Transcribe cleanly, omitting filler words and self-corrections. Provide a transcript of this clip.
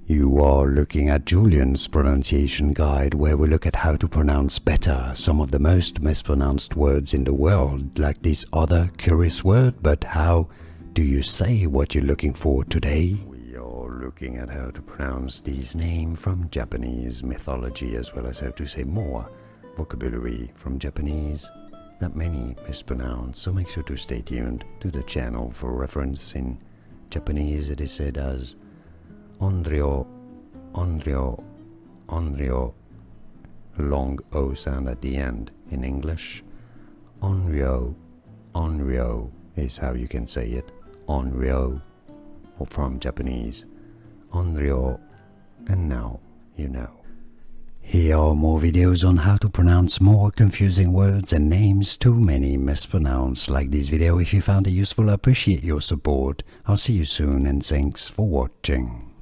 You are looking at Julian's pronunciation guide, where we look at how to pronounce better some of the most mispronounced words in the world, like this other curious word. But how do you say what you're looking for today? We are looking at how to pronounce these names from Japanese mythology, as well as how to say more vocabulary from Japanese that many mispronounce. So make sure to stay tuned to the channel for reference. In Japanese it is said as Onryō, Onryō, Onryō, long O sound at the end. In English, Onryō, Onryō is how you can say it. Onryō, or from Japanese, Onryō, and now you know. Here are more videos on how to pronounce more confusing words and names too many mispronounced. Like this video if you found it useful. I appreciate your support. I'll see you soon and thanks for watching.